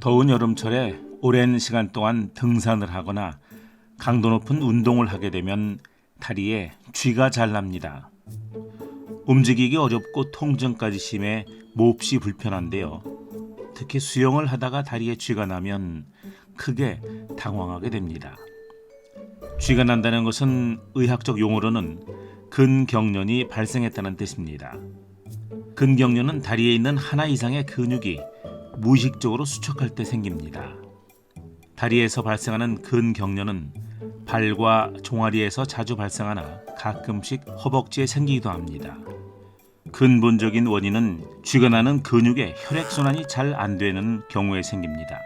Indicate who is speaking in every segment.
Speaker 1: 더운 여름철에 오랜 시간 동안 등산을 하거나 강도 높은 운동을 하게 되면 다리에 쥐가 잘 납니다. 움직이기 어렵고 통증까지 심해 몹시 불편한데요. 특히 수영을 하다가 다리에 쥐가 나면 크게 당황하게 됩니다. 쥐가 난다는 것은 의학적 용어로는 근경련이 발생했다는 뜻입니다. 근경련은 다리에 있는 하나 이상의 근육이 무의식적으로 수축할 때 생깁니다. 다리에서 발생하는 근경련은 발과 종아리에서 자주 발생하나 가끔씩 허벅지에 생기기도 합니다. 근본적인 원인은 쥐가 나는 근육의 혈액순환이 잘 안 되는 경우에 생깁니다.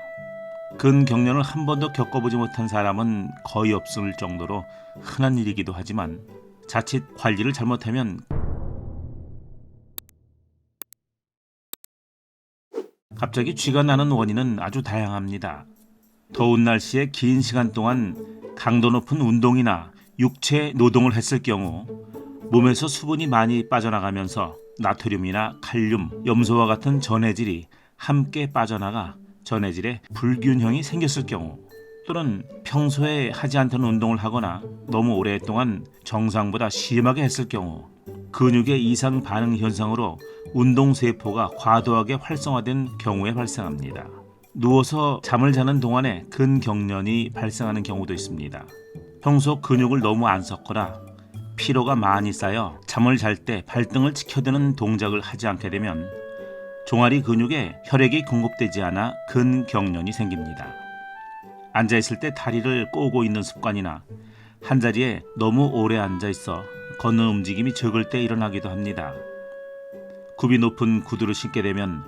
Speaker 1: 근경련을 한 번도 겪어보지 못한 사람은 거의 없을 정도로 흔한 일이기도 하지만 자칫 관리를 잘못하면 갑자기 쥐가 나는 원인은 아주 다양합니다. 더운 날씨에 긴 시간 동안 강도 높은 운동이나 육체 노동을 했을 경우 몸에서 수분이 많이 빠져나가면서 나트륨이나 칼륨, 염소와 같은 전해질이 함께 빠져나가 전해질에 불균형이 생겼을 경우, 또는 평소에 하지 않던 운동을 하거나 너무 오랫동안 정상보다 심하게 했을 경우, 근육의 이상 반응 현상으로 운동세포가 과도하게 활성화된 경우에 발생합니다. 누워서 잠을 자는 동안에 근경련이 발생하는 경우도 있습니다. 평소 근육을 너무 안 썼거나 피로가 많이 쌓여 잠을 잘 때 발등을 치켜드는 동작을 하지 않게 되면 종아리 근육에 혈액이 공급되지 않아 근경련이 생깁니다. 앉아있을 때 다리를 꼬고 있는 습관이나 한자리에 너무 오래 앉아있어 걷는 움직임이 적을 때 일어나기도 합니다. 굽이 높은 구두를 신게 되면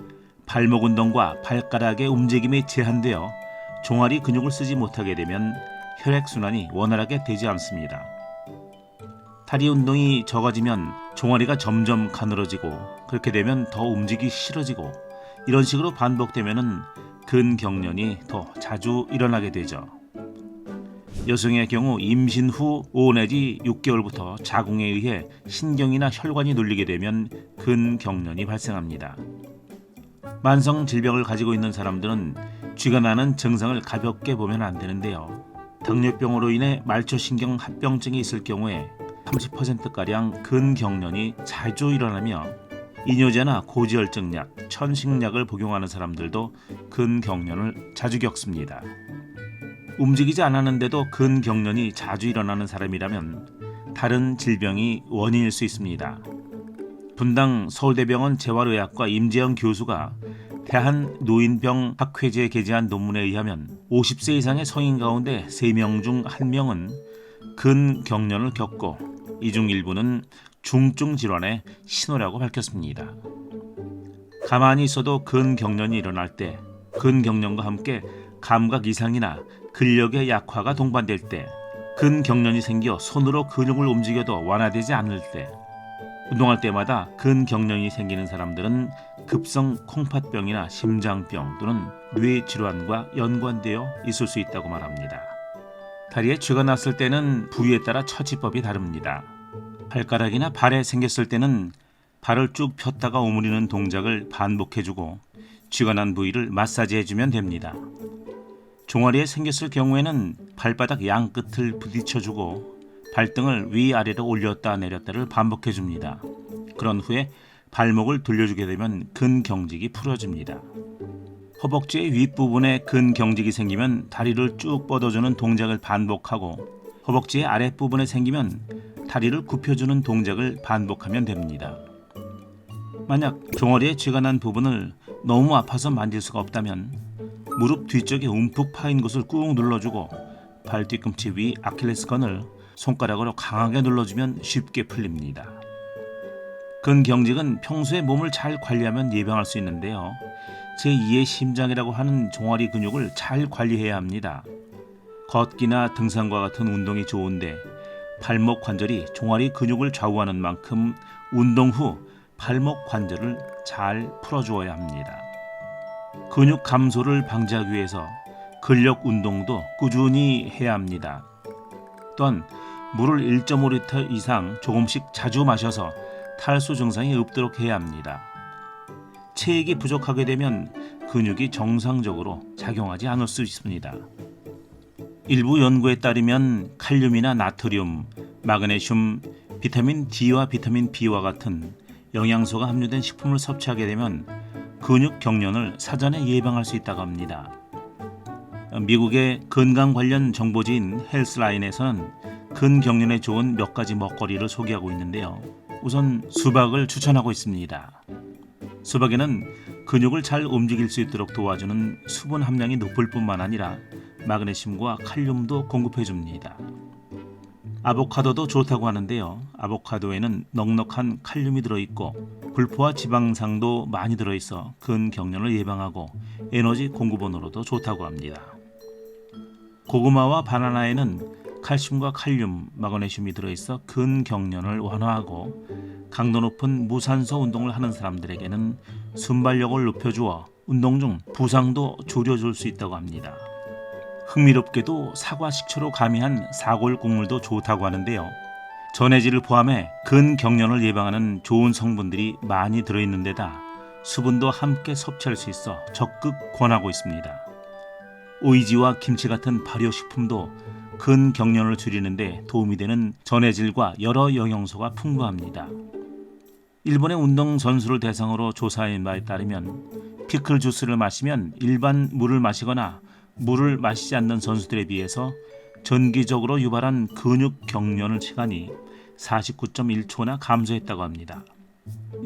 Speaker 1: 발목 운동과 발가락의 움직임이 제한되어 종아리 근육을 쓰지 못하게 되면 혈액순환이 원활하게 되지 않습니다. 다리 운동이 적어지면 종아리가 점점 가늘어지고, 그렇게 되면 더 움직이기 싫어지고, 이런 식으로 반복되면 근경련이 더 자주 일어나게 되죠. 여성의 경우 임신 후 5 내지 6개월부터 자궁에 의해 신경이나 혈관이 눌리게 되면 근경련이 발생합니다. 만성 질병을 가지고 있는 사람들은 쥐가 나는 증상을 가볍게 보면 안 되는데요. 당뇨병으로 인해 말초신경 합병증이 있을 경우에 30%가량 근경련이 자주 일어나며, 이뇨제나 고지혈증약, 천식약을 복용하는 사람들도 근경련을 자주 겪습니다. 움직이지 않았는데도 근경련이 자주 일어나는 사람이라면 다른 질병이 원인일 수 있습니다. 분당 서울대병원 재활의학과 임재영 교수가 대한노인병학회지에 게재한 논문에 의하면 50세 이상의 성인 가운데 3명 중 1명은 근경련을 겪고 이 중 일부는 중증 질환의 신호라고 밝혔습니다. 가만히 있어도 근경련이 일어날 때, 근경련과 함께 감각 이상이나 근력의 약화가 동반될 때, 근경련이 생겨 손으로 근육을 움직여도 완화되지 않을 때, 운동할 때마다 근경련이 생기는 사람들은 급성 콩팥병이나 심장병 또는 뇌질환과 연관되어 있을 수 있다고 말합니다. 다리에 쥐가 났을 때는 부위에 따라 처치법이 다릅니다. 발가락이나 발에 생겼을 때는 발을 쭉 폈다가 오므리는 동작을 반복해주고 쥐가 난 부위를 마사지해주면 됩니다. 종아리에 생겼을 경우에는 발바닥 양 끝을 부딪혀주고 발등을 위아래로 올렸다 내렸다를 반복해줍니다. 그런 후에 발목을 돌려주게 되면 근경직이 풀어집니다. 허벅지의 윗부분에 근경직이 생기면 다리를 쭉 뻗어주는 동작을 반복하고, 허벅지의 아랫부분에 생기면 다리를 굽혀주는 동작을 반복하면 됩니다. 만약 종아리에 쥐가 난 부분을 너무 아파서 만질 수가 없다면 무릎 뒤쪽에 움푹 파인 곳을 꾹 눌러주고 발 뒤꿈치 위 아킬레스건을 손가락으로 강하게 눌러주면 쉽게 풀립니다. 근경직은 평소에 몸을 잘 관리하면 예방할 수 있는데요. 제2의 심장이라고 하는 종아리 근육을 잘 관리해야 합니다. 걷기나 등산과 같은 운동이 좋은데 발목 관절이 종아리 근육을 좌우하는 만큼 운동 후 발목 관절을 잘 풀어주어야 합니다. 근육 감소를 방지하기 위해서 근력 운동도 꾸준히 해야 합니다. 또한 물을 1.5리터 이상 조금씩 자주 마셔서 탈수 증상이 없도록 해야 합니다. 체액이 부족하게 되면 근육이 정상적으로 작용하지 않을 수 있습니다. 일부 연구에 따르면 칼륨이나 나트륨, 마그네슘, 비타민 D와 비타민 B와 같은 영양소가 함유된 식품을 섭취하게 되면 근육 경련을 사전에 예방할 수 있다고 합니다. 미국의 건강 관련 정보지인 헬스라인에서는 근경련에 좋은 몇 가지 먹거리를 소개하고 있는데요. 우선 수박을 추천하고 있습니다. 수박에는 근육을 잘 움직일 수 있도록 도와주는 수분 함량이 높을 뿐만 아니라 마그네슘과 칼륨도 공급해 줍니다. 아보카도도 좋다고 하는데요. 아보카도에는 넉넉한 칼륨이 들어있고 불포화 지방산도 많이 들어있어 근경련을 예방하고 에너지 공급원으로도 좋다고 합니다. 고구마와 바나나에는 칼슘과 칼륨, 마그네슘이 들어있어 근경련을 완화하고 강도 높은 무산소 운동을 하는 사람들에게는 순발력을 높여주어 운동 중 부상도 줄여줄 수 있다고 합니다. 흥미롭게도 사과 식초로 가미한 사골 국물도 좋다고 하는데요. 전해질을 포함해 근경련을 예방하는 좋은 성분들이 많이 들어있는 데다 수분도 함께 섭취할 수 있어 적극 권하고 있습니다. 오이지와 김치 같은 발효식품도 근경련을 줄이는 데 도움이 되는 전해질과 여러 영양소가 풍부합니다. 일본의 운동선수를 대상으로 조사한 바에 따르면 피클 주스를 마시면 일반 물을 마시거나 물을 마시지 않는 선수들에 비해서 전기적으로 유발한 근육 경련을 시간이 49.1초나 감소했다고 합니다.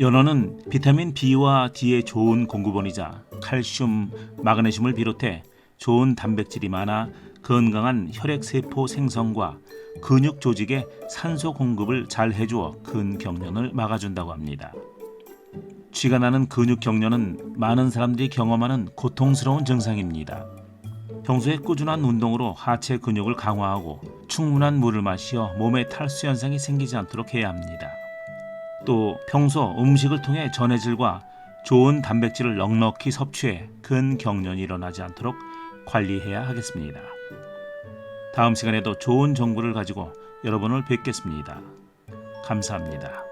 Speaker 1: 연어는 비타민 B와 D의 좋은 공급원이자 칼슘, 마그네슘을 비롯해 좋은 단백질이 많아 건강한 혈액세포 생성과 근육 조직에 산소 공급을 잘 해주어 근경련을 막아준다고 합니다. 쥐가 나는 근육 경련은 많은 사람들이 경험하는 고통스러운 증상입니다. 평소에 꾸준한 운동으로 하체 근육을 강화하고 충분한 물을 마시어 몸에 탈수 현상이 생기지 않도록 해야 합니다. 또 평소 음식을 통해 전해질과 좋은 단백질을 넉넉히 섭취해 근경련이 일어나지 않도록 관리해야 하겠습니다. 다음 시간에도 좋은 정보를 가지고 여러분을 뵙겠습니다. 감사합니다.